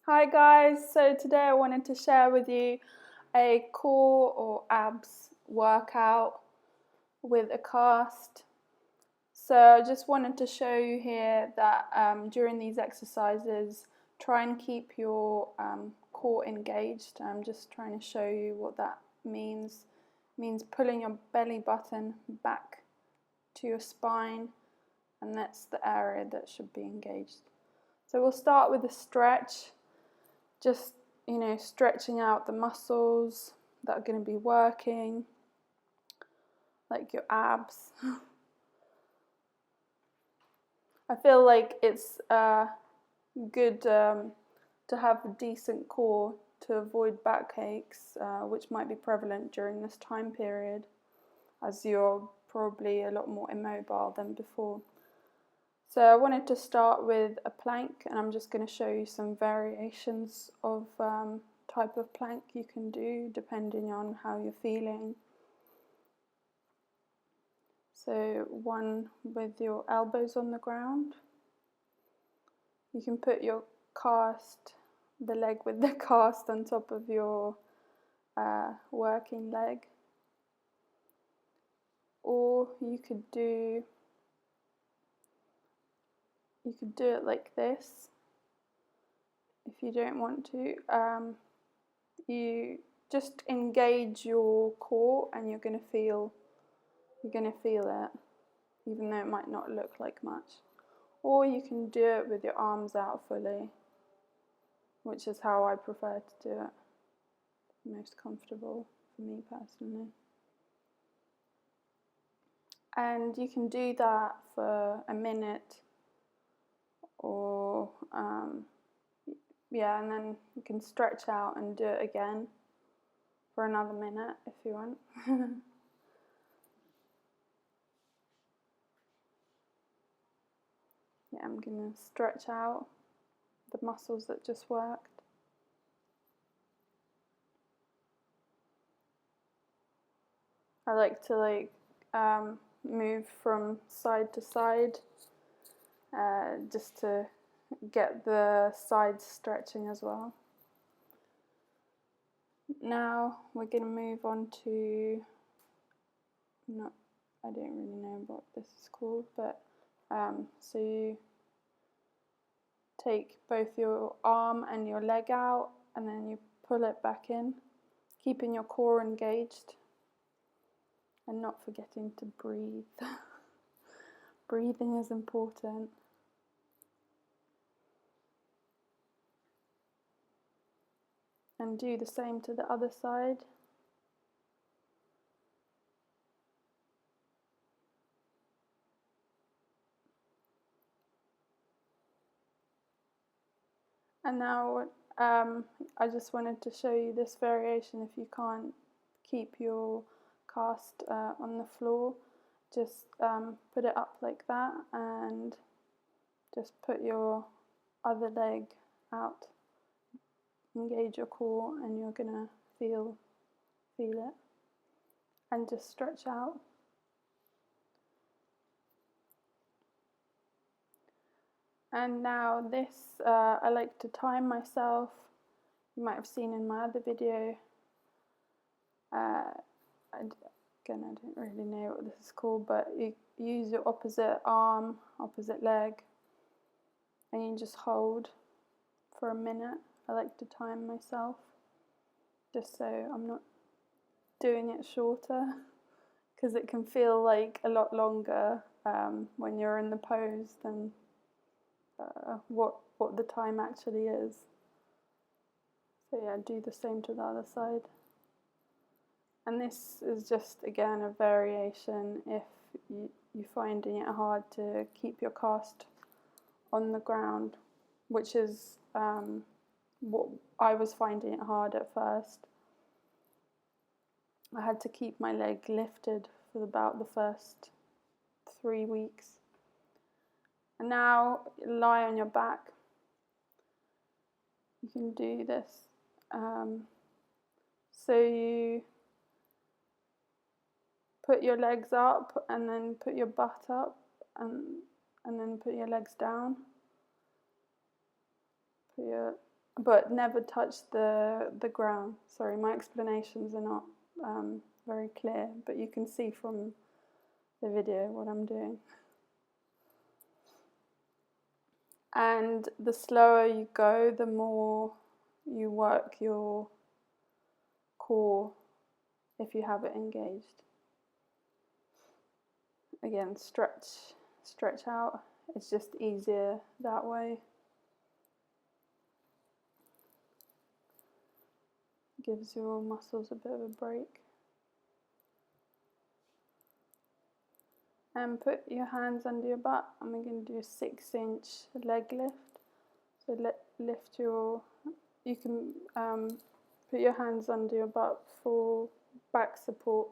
Hi guys, so today I wanted to share with you a core or abs workout with a cast. So I just wanted to show you here that during these exercises, try and keep your core engaged. I'm just trying to show you what that means. It means pulling your belly button back to your spine, and that's the area that should be engaged. So we'll start with a stretch. Just, stretching out the muscles that are going to be working, like your abs. I feel like it's good to have a decent core to avoid backaches, which might be prevalent during this time period, as you're probably a lot more immobile than before. So I wanted to start with a plank, and I'm just going to show you some variations of type of plank you can do depending on how you're feeling. So one with your elbows on the ground. You can put your cast, the leg with the cast on top of your working leg. Or you could do it like this. If you don't want to, you just engage your core, and you're going to feel it, even though it might not look like much. Or you can do it with your arms out fully, which is how I prefer to do it. Most comfortable for me personally. And you can do that for a minute, or and then you can stretch out and do it again for another minute if you want. Yeah, I'm going to stretch out the muscles that just worked. I like to move from side to side just to get the sides stretching as well. Now we're going to move on to, I don't really know what this is called, but so you take both your arm and your leg out, and then you pull it back in, keeping your core engaged and not forgetting to breathe. Breathing is important. And do the same to the other side. And now I just wanted to show you this variation. If you can't keep your cast on the floor, just put it up like that and just put your other leg out. Engage your core, and you're going to feel it. And just stretch out. And now this, I like to time myself. You might have seen in my other video. Again, I don't really know what this is called, but you use your opposite arm, opposite leg, and you just hold for a minute. I like to time myself, just so I'm not doing it shorter, because it can feel like a lot longer when you're in the pose than what the time actually is. So yeah, do the same to the other side. And this is just, again, a variation if you're finding it hard to keep your cast on the ground, which is what I was finding it hard at first. I had to keep my leg lifted for about the first 3 weeks. And now lie on your back. You can do this. So you put your legs up, and then put your butt up, and then put your legs down. Put your but never touch the ground. Sorry, my explanations are not very clear, but you can see from the video what I'm doing. And the slower you go, the more you work your core if you have it engaged. Again, stretch out. It's just easier that way. Gives your muscles a bit of a break. And put your hands under your butt, and we're going to do a 6-inch leg lift. So lift your, you can put your hands under your butt for back support.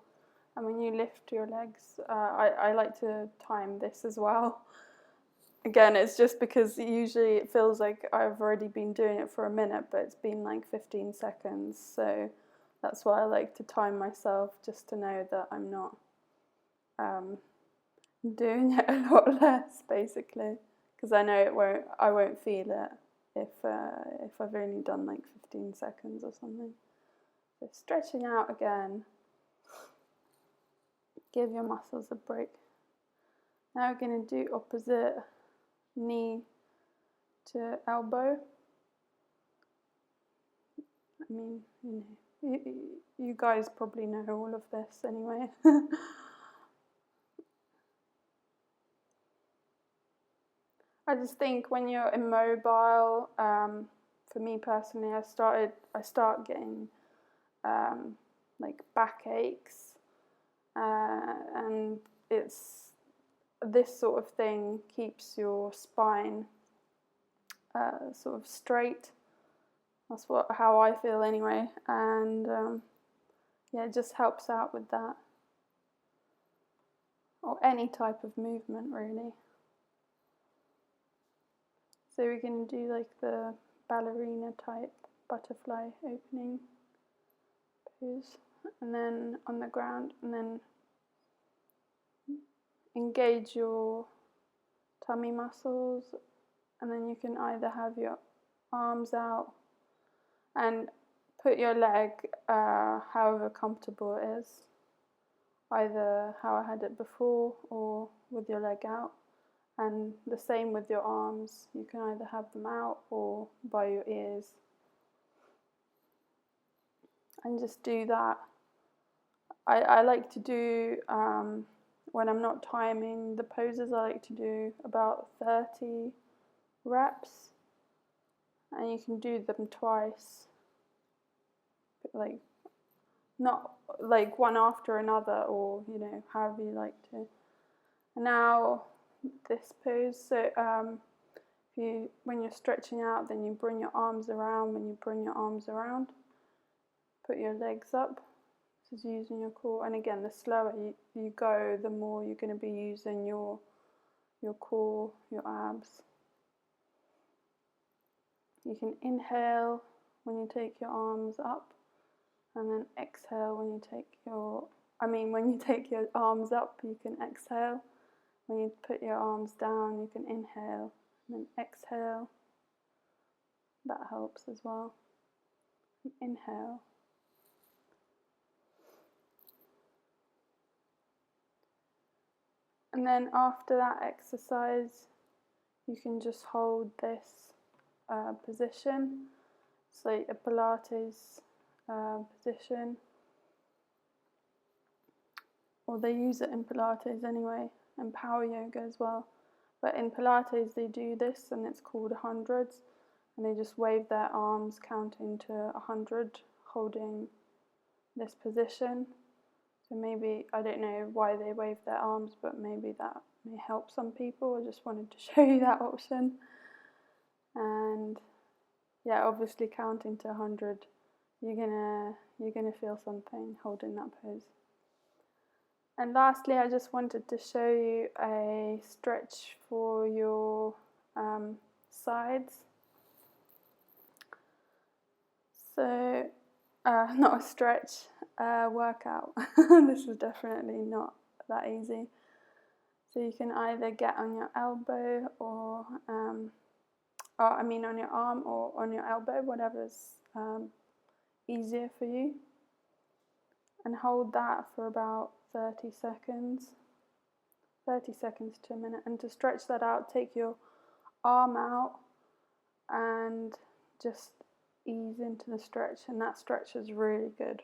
And when you lift your legs, I like to time this as well. Again, it's just because usually it feels like I've already been doing it for a minute, but it's been like 15 seconds. So that's why I like to time myself, just to know that I'm not doing it a lot less, basically, because I know I won't feel it if I've only done like 15 seconds or something. So stretching out again. Give your muscles a break. Now we're going to do opposite knee to elbow. I mean, you guys probably know all of this anyway. I just think when you're immobile, for me personally, I start getting like backaches, and it's this sort of thing keeps your spine sort of straight. That's how I feel anyway, and yeah, it just helps out with that, or any type of movement really. So we can do like the ballerina type butterfly opening pose, and then on the ground, and then engage your tummy muscles, and then you can either have your arms out and put your leg however comfortable it is, either how I had it before or with your leg out. And the same with your arms, you can either have them out or by your ears. And just do that. I like to do, when I'm not timing the poses, I like to do about 30 reps. And you can do them twice. Like, not like one after another, or, however you like to. Now, this pose, so when you're stretching out, then you bring your arms around. When you bring your arms around, put your legs up. This is using your core. And again, the slower you go, the more you're going to be using your core, your abs. You can inhale when you take your arms up, and then exhale when you take your arms up, you can exhale. When you put your arms down, you can inhale and then exhale. That helps as well. Inhale. And then after that exercise, you can just hold this position. It's like a Pilates position. Or they use it in Pilates anyway, and power yoga as well. But in Pilates they do this, and it's called 100s, and they just wave their arms counting to 100, holding this position. So maybe, I don't know why they wave their arms, but maybe that may help some people. I just wanted to show you that option. And yeah, obviously counting to 100, you're gonna feel something holding that pose. And lastly, I just wanted to show you a stretch for your sides. So, not a stretch, workout. This is definitely not that easy. So you can either get on your elbow or I mean on your arm or on your elbow, whatever's easier for you. And hold that for about 30 seconds. 30 seconds to a minute. And to stretch that out, take your arm out and just ease into the stretch, and that stretch is really good.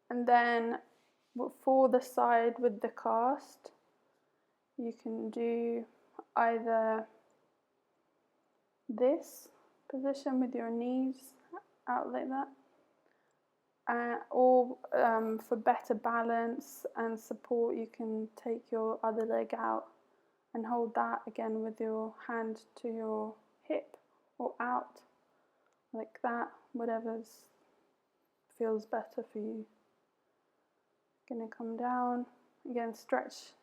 And then for the side with the cast, you can do either this position with your knees out like that, or for better balance and support, you can take your other leg out and hold that again with your hand to your hip or out like that, whatever feels better for you. Gonna come down again, stretch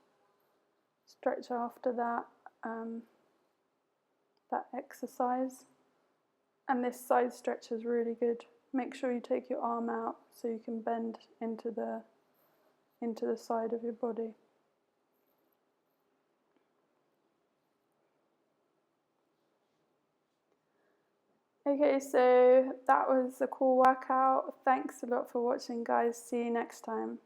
after that that exercise. And this side stretch is really good. Make sure you take your arm out so you can bend into the side of your body. Okay, so that was a cool workout. Thanks a lot for watching, guys. See you next time.